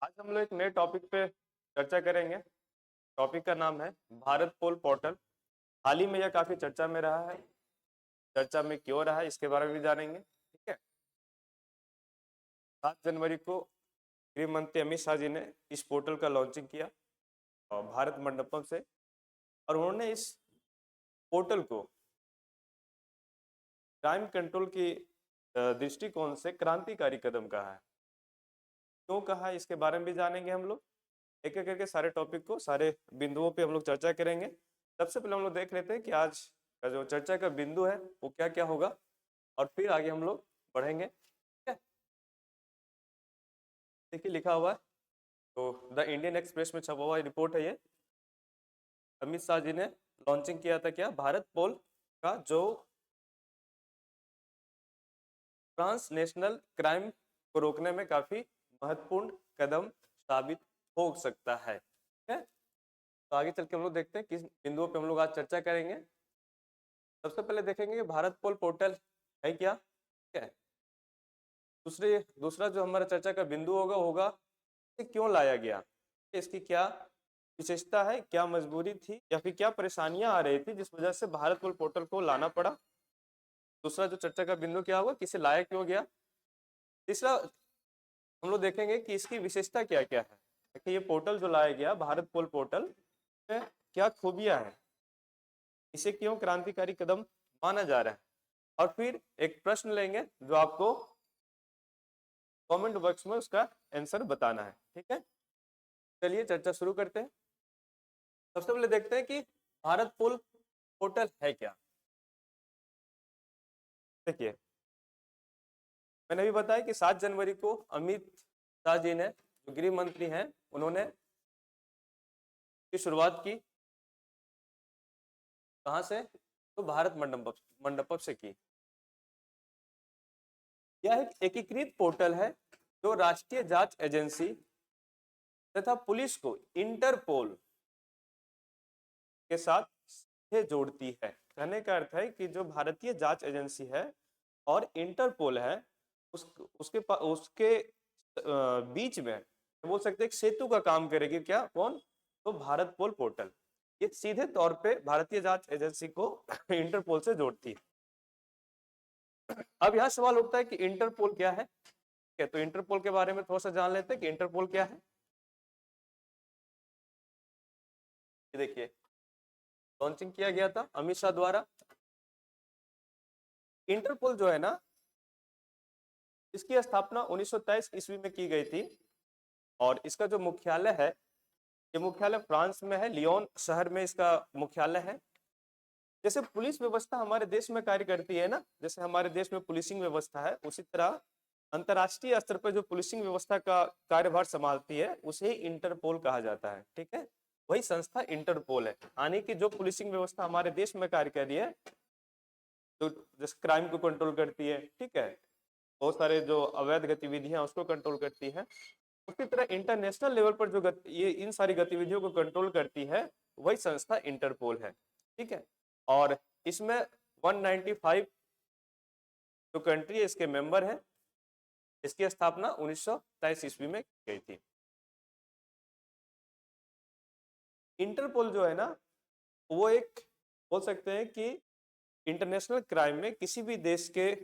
आज हम लोग एक नए टॉपिक पे चर्चा करेंगे। टॉपिक का नाम है भारत पोल पोर्टल। हाल ही में यह काफी चर्चा में रहा है। चर्चा में क्यों रहा है इसके बारे में भी जानेंगे। ठीक है। 7 जनवरी को गृह मंत्री अमित शाह जी ने इस पोर्टल का लॉन्चिंग किया और भारत मंडपम से, और उन्होंने इस पोर्टल को क्राइम कंट्रोल की दृष्टिकोण से क्रांतिकारी कदम कहा है। क्यों कहा है इसके बारे में भी जानेंगे हम लोग। एक एक करके सारे टॉपिक को, सारे बिंदुओं पे हम लोग चर्चा करेंगे। सबसे पहले हम लोग देख लेते हैं कि आज का जो चर्चा का बिंदु है वो क्या क्या होगा, और फिर आगे हम लोग बढ़ेंगे। ठीक है। देखिए लिखा हुआ है, तो द इंडियन एक्सप्रेस में छपा हुआ रिपोर्ट है ये। अमित शाह जी ने लॉन्चिंग किया था क्या, भारत पोल का, जो ट्रांसनेशनल क्राइम को रोकने में काफी महत्वपूर्ण कदम साबित हो सकता है। ठीक है। तो आगे चल के हम लोग देखते हैं किस बिंदुओं पे हम लोग आज चर्चा करेंगे। सबसे पहले देखेंगे कि भारत पोल पोर्टल है क्या। ठीक है। दूसरा जो हमारा चर्चा का बिंदु होगा होगा कि क्यों लाया गया, इसकी क्या विशेषता है, क्या मजबूरी थी या फिर क्या परेशानियां आ रही थी जिस वजह से भारत पोल पोर्टल को लाना पड़ा। दूसरा जो चर्चा का बिंदु क्या होगा, किसे लाया क्यों गया। तीसरा हम लोग देखेंगे कि इसकी विशेषता क्या क्या है, कि ये पोर्टल जो लाया गया भारत पोल पोर्टल में क्या खूबियां हैं, इसे क्यों क्रांतिकारी कदम माना जा रहा है। और फिर एक प्रश्न लेंगे जो आपको कमेंट बॉक्स में उसका आंसर बताना है। ठीक है। चलिए चर्चा शुरू करते हैं। सबसे पहले देखते हैं कि भारत पोल पोर्टल है क्या। देखिए मैंने भी बताया कि 7 जनवरी को अमित शाह जी ने, जो गृह मंत्री हैं, उन्होंने की शुरुआत की। कहां से, तो भारत मंडपम से की। यह एक एकीकृत पोर्टल है जो राष्ट्रीय जांच एजेंसी तथा पुलिस को इंटरपोल के साथ सीधे जोड़ती है। कहने का अर्थ है कि जो भारतीय जांच एजेंसी है और इंटरपोल है, उसके बीच में बोल सकते हैं एक सेतु का काम करेगी। क्या, कौन, तो भारत पोल पोर्टल। ये सीधे तौर पे भारतीय जांच एजेंसी को इंटरपोल से जोड़ती है। अब यहाँ सवाल उठता है कि इंटरपोल क्या है। तो इंटरपोल के बारे में थोड़ा सा जान लेते हैं कि इंटरपोल क्या है। देखिए लॉन्चिंग किया गया था अमित शाह द्वारा। इंटरपोल जो है ना, इसकी स्थापना 1923 ईस्वी में की गई थी, और इसका जो मुख्यालय है, ये मुख्यालय फ्रांस में है, लियोन शहर में इसका मुख्यालय है। जैसे पुलिस व्यवस्था हमारे देश में कार्य करती है ना, जैसे हमारे देश में पुलिसिंग व्यवस्था है, उसी तरह अंतर्राष्ट्रीय स्तर पर जो पुलिसिंग व्यवस्था का कार्यभार संभालती है उसे इंटरपोल कहा जाता है। ठीक है। वही संस्था इंटरपोल है, यानी कि जो पुलिसिंग व्यवस्था हमारे देश में कार्य कर रही है, जो जैसे क्राइम को कंट्रोल करती है, ठीक है, बहुत सारे जो अवैध गतिविधियां उसको कंट्रोल करती है, उसी तरह इंटरनेशनल लेवल पर जो ये इन सारी गतिविधियों को कंट्रोल करती है, वही संस्था इंटरपोल है। ठीक है। और इसमें 195 जो कंट्री है इसके मेंबर है। इसकी स्थापना 1923 ईस्वी में की गई थी। इंटरपोल जो है ना, वो एक बोल सकते हैं कि इंटरनेशनल क्राइम में किसी भी देश के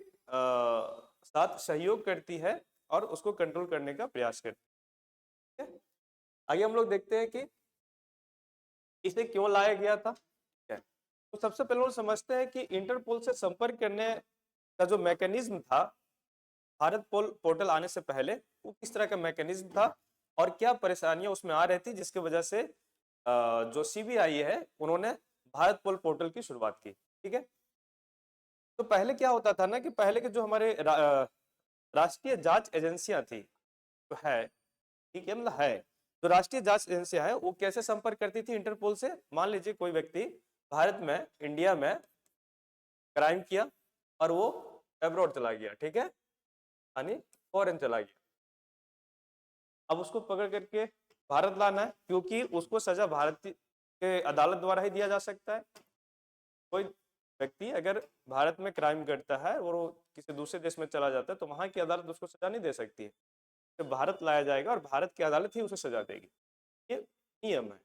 साथ सहयोग करती है और उसको कंट्रोल करने का प्रयास करती है। आगे हम लोग देखते हैं कि इसे क्यों लाया गया था। तो सबसे पहले हम समझते हैं कि इंटरपोल से संपर्क करने का जो मैकेनिज्म था भारत पोल पोर्टल आने से पहले, वो किस तरह का मैकेनिज्म था और क्या परेशानियां उसमें आ रही थी जिसकी वजह से जो सीबीआई है उन्होंने भारत पोल पोर्टल की शुरुआत की। ठीक है। तो पहले क्या होता था ना, कि पहले के जो हमारे राष्ट्रीय जांच एजेंसियां थी, तो है, ठीक है, मतलब है, जो राष्ट्रीय जांच एजेंसियां है वो कैसे संपर्क करती थी इंटरपोल से। मान लीजिए कोई व्यक्ति भारत में, इंडिया में क्राइम किया और वो अब्रॉड चला गया, ठीक है, यानी फॉरेन चला गया। अब उसको पकड़ करके भारत लाना है, क्योंकि उसको सजा भारत के अदालत द्वारा ही दिया जा सकता है। कोई व्यक्ति अगर भारत में क्राइम करता है और वो किसी दूसरे देश में चला जाता है तो वहां की अदालत उसको सजा नहीं दे सकती है। उसे भारत लाया जाएगा और भारत की अदालत ही उसे सजा देगी। ये नियम है।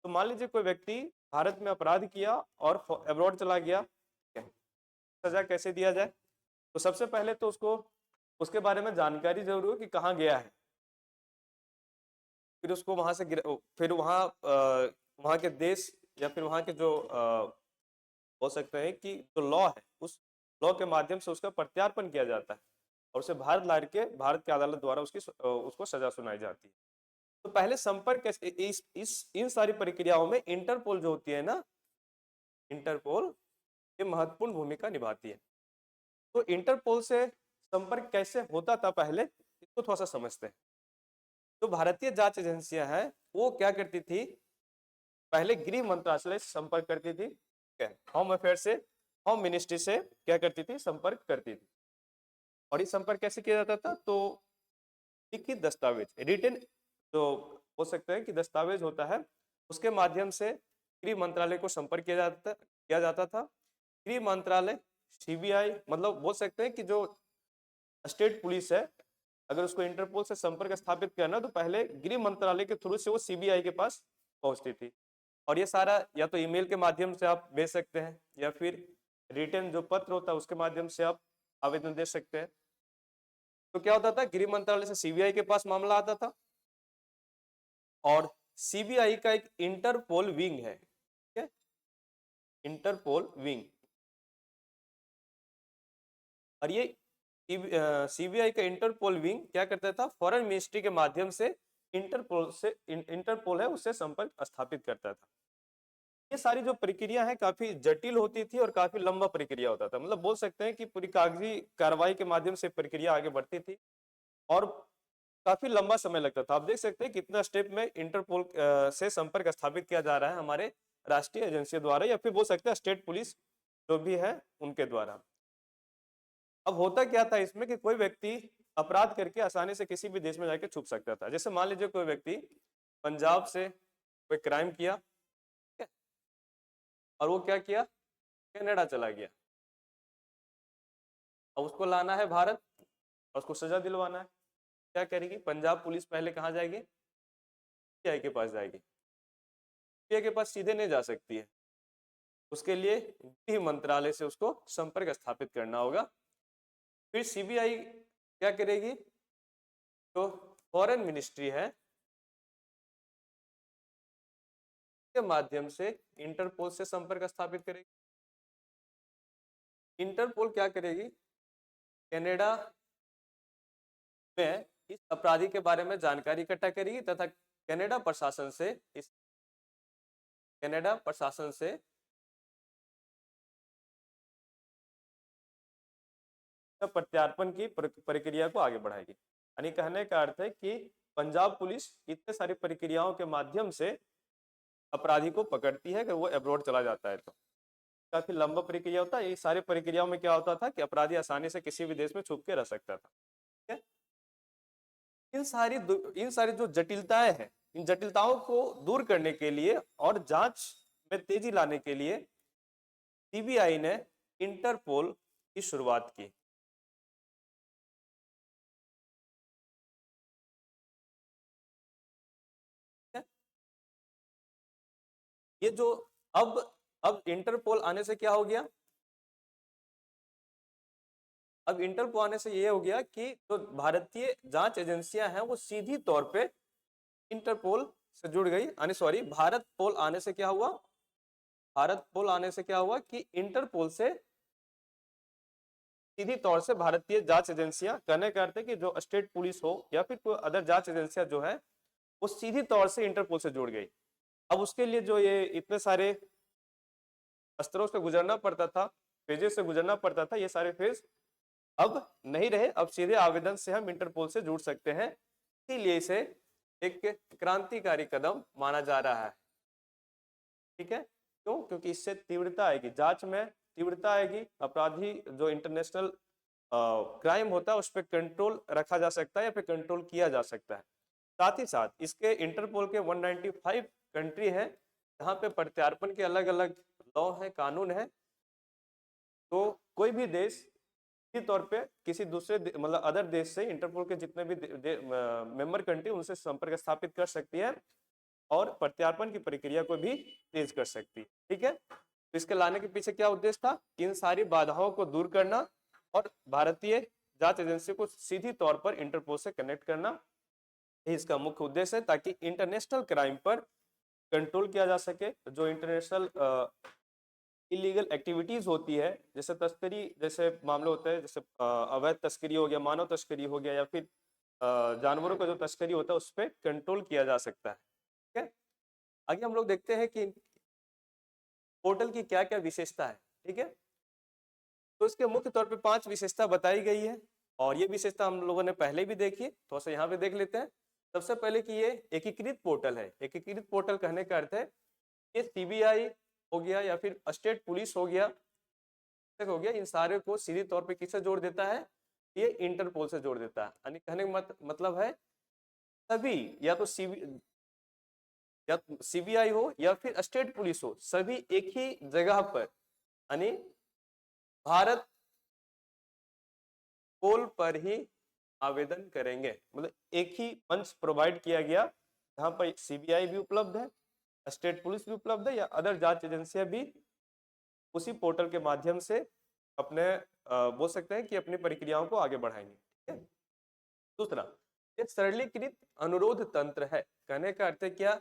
तो मान लीजिए कोई व्यक्ति भारत में अपराध किया और अब्रॉड चला गया, सजा कैसे दिया जाए? तो सबसे पहले तो उसको उसके बारे में जानकारी जरूर हो कि कहाँ गया है, फिर उसको वहां से फिर वहां के देश या फिर वहां के जो हो सकते हैं कि जो लॉ है, उस लॉ के माध्यम से उसका प्रत्यार्पण किया जाता है और उसे भारत ला के भारत की अदालत द्वारा उसको सजा सुनाई जाती है। तो पहले संपर्क कैसे, इस इन सारी प्रक्रियाओं में इंटरपोल जो होती है ना, इंटरपोल ये महत्वपूर्ण भूमिका निभाती है। तो इंटरपोल से संपर्क कैसे होता था पहले, इसको थोड़ा सा समझते हैं। तो भारतीय जांच एजेंसियां हैं वो क्या करती थी, पहले गृह मंत्रालय से संपर्क करती थी, होम अफेयर से, होम मिनिस्ट्री से क्या करती थी, संपर्क करती थी। और ये संपर्क कैसे किया जाता था? तो लिखित दस्तावेज, रिटन जो हो सकता है कि दस्तावेज होता है, उसके माध्यम से गृह मंत्रालय को संपर्क किया जाता था। गृह मंत्रालय सीबीआई, मतलब बोल सकते हैं कि जो स्टेट पुलिस है, अगर उसको इंटरपोल से संपर्क स्थापित करना तो पहले गृह मंत्रालय के थ्रू से वो सीबीआई के पास पहुंचती थी। और ये सारा या तो ईमेल के माध्यम से आप भेज सकते हैं या फिर रिटन जो पत्र होता है उसके माध्यम से आप आवेदन दे सकते हैं। तो क्या होता था, गृह मंत्रालय से सीबीआई के पास मामला आता था और सीबीआई का एक इंटरपोल विंग है, ठीक है, इंटरपोल विंग। और ये सीबीआई का इंटरपोल विंग क्या करता था, फॉरेन मिनिस्ट्री के माध्यम से इंटरपोल है उससे संपर्क स्थापित करता था। ये सारी जो प्रक्रिया है काफी जटिल होती थी और काफी लंबा प्रक्रिया होता था, मतलब बोल सकते हैं कि पूरी कागजी कार्रवाई के माध्यम से प्रक्रिया आगे बढ़ती थी और काफी लंबा समय लगता था। आप देख सकते हैं कितना स्टेप में इंटरपोल से संपर्क स्थापित किया जा रहा है हमारे राष्ट्रीय एजेंसी द्वारा या फिर बोल सकते हैं स्टेट पुलिस जो भी है उनके द्वारा। अब होता क्या था इसमें कि कोई व्यक्ति अपराध करके आसानी से किसी भी देश में जाके छुप सकता था। जैसे मान लीजिए कोई व्यक्ति पंजाब से कोई क्राइम किया, ठीक है, और वो क्या किया, कनाडा चला गया। अब उसको लाना है भारत और उसको सजा दिलवाना है। क्या करेगी पंजाब पुलिस, पहले कहाँ जाएगी, सीबीआई के पास जाएगी। सीबीआई के पास सीधे नहीं जा सकती है, उसके लिए गृह मंत्रालय से उसको संपर्क स्थापित करना होगा। फिर सीबीआई क्या करेगी, तो फॉरेन मिनिस्ट्री है के माध्यम से इंटरपोल से संपर्क स्थापित करेगी। इंटरपोल क्या करेगी, कनाडा में इस अपराधी के बारे में जानकारी इकट्ठा करेगी तथा कनाडा प्रशासन से प्रत्यार्पण की प्रक्रिया को आगे बढ़ाएगी। यानी कहने का अर्थ है कि पंजाब पुलिस इतने सारी प्रक्रियाओं के माध्यम से अपराधी को पकड़ती है, अगर वो अब्रॉड चला जाता है तो काफी लंबा प्रक्रिया होता है। ये सारी प्रक्रियाओं में क्या होता था कि अपराधी आसानी से किसी भी देश में छुप के रह सकता था, ठीक है। इन सारी जो जटिलताएं हैं, इन जटिलताओं को दूर करने के लिए और जांच में तेजी लाने के लिए सीबीआई ने इंटरपोल की शुरुआत की। ये जो अब इंटरपोल आने से क्या हो गया, अब इंटरपोल आने से ये हो गया कि जो भारतीय जांच एजेंसियां हैं वो सीधी तौर पे इंटरपोल से जुड़ गई। भारत पोल आने से क्या हुआ, भारत पोल आने से क्या हुआ कि इंटरपोल से सीधी तौर से भारतीय जांच एजेंसियां, कहने का अर्थ है कि जो स्टेट पुलिस हो या फिर कोई अदर जांच एजेंसियां जो है वो सीधी तौर से इंटरपोल से जुड़ गई। अब उसके लिए जो ये इतने सारे स्तरों से गुजरना पड़ता था, फेजेस से गुजरना पड़ता था, ये सारे फेज अब नहीं रहे। अब सीधे आवेदन से हम इंटरपोल से जुड़ सकते हैं, इसीलिए इसे एक क्रांतिकारी कदम माना जा रहा है, ठीक है। क्यों? क्योंकि इससे तीव्रता आएगी, जांच में तीव्रता आएगी, अपराधी जो इंटरनेशनल क्राइम होता है उस पर कंट्रोल रखा जा सकता है या फिर कंट्रोल किया जा सकता है। साथ ही साथ इसके इंटरपोल के 195 कंट्री है जहाँ पे प्रत्यार्पण के अलग अलग लॉ है, कानून है। तो कोई भी देश सीधे तौर पे किसी दूसरे मतलब अदर देश से इंटरपोल के जितने भी मेंबर कंट्री उनसे संपर्क स्थापित कर सकती है और प्रत्यार्पण की प्रक्रिया को भी तेज कर सकती है। ठीक है, तो इसके लाने के पीछे क्या उद्देश्य था? इन सारी बाधाओं को दूर करना और भारतीय जांच एजेंसी को सीधी तौर पर इंटरपोल से कनेक्ट करना, ये इसका मुख्य उद्देश्य है, ताकि इंटरनेशनल क्राइम पर कंट्रोल किया जा सके। जो इंटरनेशनल इलीगल एक्टिविटीज होती है, जैसे तस्करी जैसे मामले होते हैं, जैसे अवैध तस्करी हो गया, मानव तस्करी हो गया, या फिर जानवरों का जो तस्करी होता है, उस पर कंट्रोल किया जा सकता है। ठीक है, आगे हम लोग देखते हैं कि पोर्टल की क्या क्या विशेषता है। ठीक है, तो इसके मुख्य तौर पे 5 विशेषता बताई गई है और ये विशेषता हम लोगों ने पहले भी देखी, थोड़ा सा यहाँ पे देख लेते हैं। सबसे पहले कि ये एकीकृत पोर्टल है। एकीकृत पोर्टल कहने का अर्थ है ये सीबीआई हो गया या फिर स्टेट पुलिस हो गया, इन सारे को सीधे तौर पे किससे जोड़ देता है? ये इंटरपोल से जोड़ देता है। यानी कहने का मतलब है सभी, या तो सीबीआई हो या फिर स्टेट पुलिस हो, सभी एक ही जगह पर यानी भारत पोल पर ही आवेदन करेंगे। मतलब एक ही मंच प्रोवाइड किया गया जहां पर सीबीआई भी उपलब्ध है, स्टेट पुलिस भी उपलब्ध है, या अदर जांच एजेंसियां भी उसी पोर्टल के माध्यम से अपने बोल सकते हैं कि अपनी प्रक्रियाओं को आगे बढ़ाएंगे। ठीक है, दूसरा, एक सरलीकृत अनुरोध तंत्र है। कहने का अर्थ है क्या?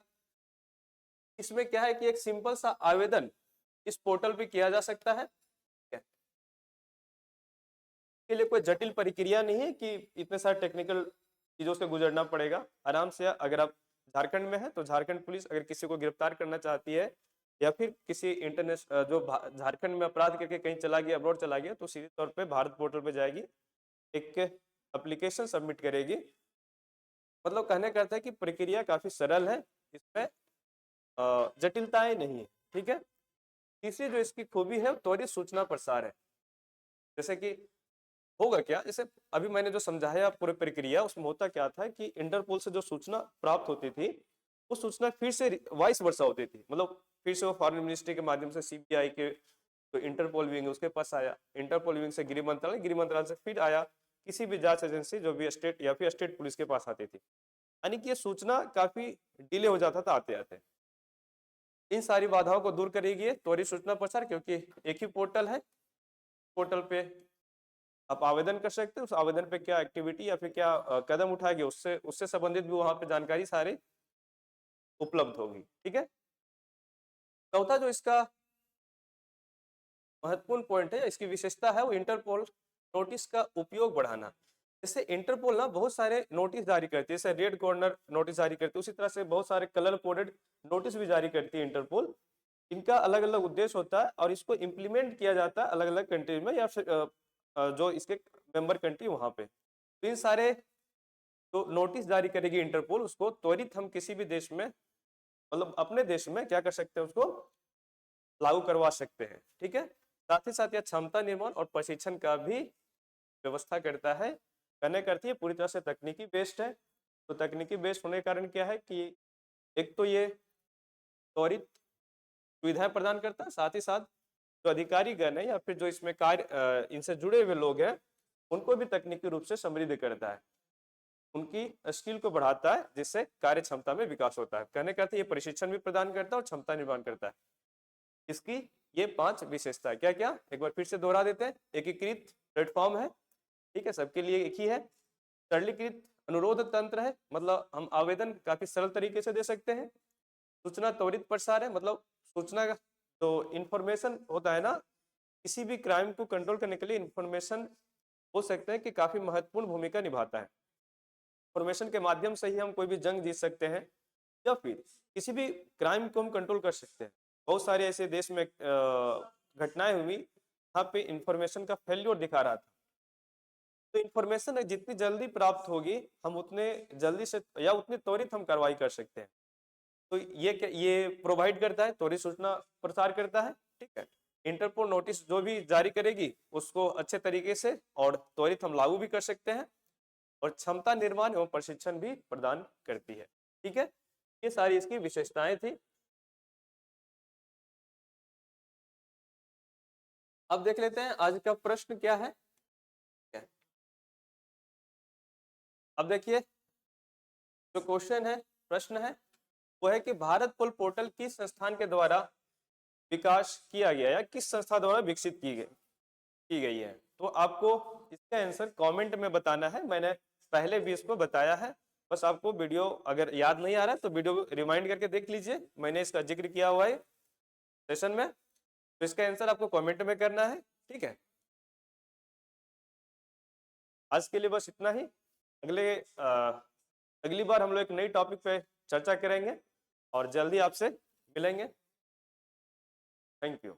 इसमें क्या है कि एक सिंपल सा आवेदन इस पोर्टल पे किया जा सकता है। के लिए कोई जटिल प्रक्रिया नहीं है कि इतने सारे टेक्निकल चीजों से गुजरना पड़ेगा। आराम से, अगर आप झारखंड में है तो झारखंड पुलिस अगर किसी को गिरफ्तार करना चाहती है, या फिर किसी इंटरनेशनल जो झारखंड में अपराध करके कहीं चला गया, अब्रॉड चला गया, तो सीधे तौर पे भारत पोर्टल पे जाएगी, एक एप्लीकेशन सबमिट करेगी। मतलब कहने का अर्थ है कि प्रक्रिया काफी सरल है, इसमें जटिलताएं नहीं है। ठीक है, तीसरी जो इसकी खूबी है त्वरित सूचना प्रसार है। जैसे कि होगा क्या, जैसे अभी मैंने जो समझाया पूरी प्रक्रिया, उसमें होता क्या था कि इंटरपोल से जो सूचना प्राप्त होती थी, वो सूचना फिर से वाइस वर्सा होती थी। मतलब फिर से वो फॉरेन मिनिस्ट्री के माध्यम से सीबीआई के तो इंटरपोल विंग उसके पास आया, इंटरपोल विंग से गृह मंत्रालय, गृह मंत्रालय से फिर आया किसी भी जांच एजेंसी जो भी स्टेट या फिर स्टेट पुलिस के पास आती थी। यानी कि ये सूचना काफी डिले हो जाता था आते आते। इन सारी बाधाओं को दूर करेगी त्वरित सूचना प्रसार, क्योंकि एक ही पोर्टल है। पोर्टल पे आप आवेदन कर सकते हैं, उस आवेदन पे क्या एक्टिविटी या फिर क्या कदम उठाएंगे, उससे उससे संबंधित भी वहां पे जानकारी सारी उपलब्ध होगी। ठीक है, चौथा जो इसका महत्वपूर्ण पॉइंट है, इसकी विशेषता है, वो इंटरपोल नोटिस का उपयोग बढ़ाना। जैसे इंटरपोल ना बहुत सारे नोटिस जारी करती है, जैसे रेड कॉर्नर नोटिस जारी करती है, उसी तरह से बहुत सारे कलर कोडेड नोटिस भी जारी करती है इंटरपोल। इनका अलग अलग उद्देश्य होता है और इसको इम्प्लीमेंट किया जाता है अलग अलग कंट्री में, या फिर जो इसके मेंबर कंट्री वहां पे। तो इन सारे तो नोटिस जारी करेगी इंटरपोल, उसको त्वरित हम किसी भी देश में, मतलब अपने देश में क्या कर सकते हैं, उसको लागू करवा सकते हैं। ठीक है, साथ ही साथ यह क्षमता निर्माण और प्रशिक्षण का भी व्यवस्था करता है। करने करती है पूरी तरह से तकनीकी बेस्ड है। तो तकनीकी बेस्ड होने के कारण क्या है कि एक तो ये त्वरित सुविधाएं प्रदान करता है, साथ ही साथ जो अधिकारी गण है या फिर जो इसमें कार्य इनसे जुड़े हुए लोग हैं, उनको भी तकनीकी रूप से समृद्ध करता है, उनकी स्किल को बढ़ाता है, जिससे कार्य क्षमता में विकास होता है। कहने का ये प्रशिक्षण भी प्रदान करता है और क्षमता निर्माण करता है। इसकी ये 5 विशेषता है। क्या क्या, एक बार फिर से दोहरा देते हैं। एकीकृत प्लेटफॉर्म है, ठीक है, सबके लिए एक ही है। सरलीकृत अनुरोध तंत्र है, मतलब हम आवेदन काफी सरल तरीके से दे सकते हैं। सूचना त्वरित प्रसार है, मतलब सूचना का तो इंफॉर्मेशन होता है ना, किसी भी क्राइम को कंट्रोल करने के लिए इंफॉर्मेशन हो सकते हैं कि काफी महत्वपूर्ण भूमिका निभाता है। इंफॉर्मेशन के माध्यम से ही हम कोई भी जंग जीत सकते हैं, या फिर किसी भी क्राइम को हम कंट्रोल कर सकते हैं। बहुत सारे ऐसे देश में घटनाएं हुई जहाँ पे इंफॉर्मेशन का फेल्योर दिखा रहा था। तो इंफॉर्मेशन जितनी जल्दी प्राप्त होगी, हम उतने जल्दी से या उतनी त्वरित हम कार्रवाई कर सकते हैं। तो ये प्रोवाइड करता है, त्वरित सूचना प्रसार करता है। ठीक है, इंटरपोल नोटिस जो भी जारी करेगी उसको अच्छे तरीके से और त्वरित हम लागू भी कर सकते हैं, और क्षमता निर्माण एवं प्रशिक्षण भी प्रदान करती है। ठीक है, ये सारी इसकी विशेषताएं थी। अब देख लेते हैं आज का प्रश्न क्या है। अब देखिए जो क्वेश्चन है, प्रश्न है, वो है कि भारत पोल पोर्टल किस संस्थान के द्वारा विकास किया गया या किस संस्था द्वारा विकसित की गई है। तो आपको इसका आंसर कमेंट में बताना है। मैंने पहले भी इसको बताया है, बस आपको वीडियो अगर याद नहीं आ रहा है तो वीडियो रिमाइंड करके देख लीजिए, मैंने इसका जिक्र किया हुआ है सेशन में। तो इसका आंसर आपको कमेंट में करना है, ठीक है। आज के लिए बस इतना ही। अगली बार हम लोग एक नई टॉपिक पे चर्चा करेंगे और जल्दी आपसे मिलेंगे। Thank you.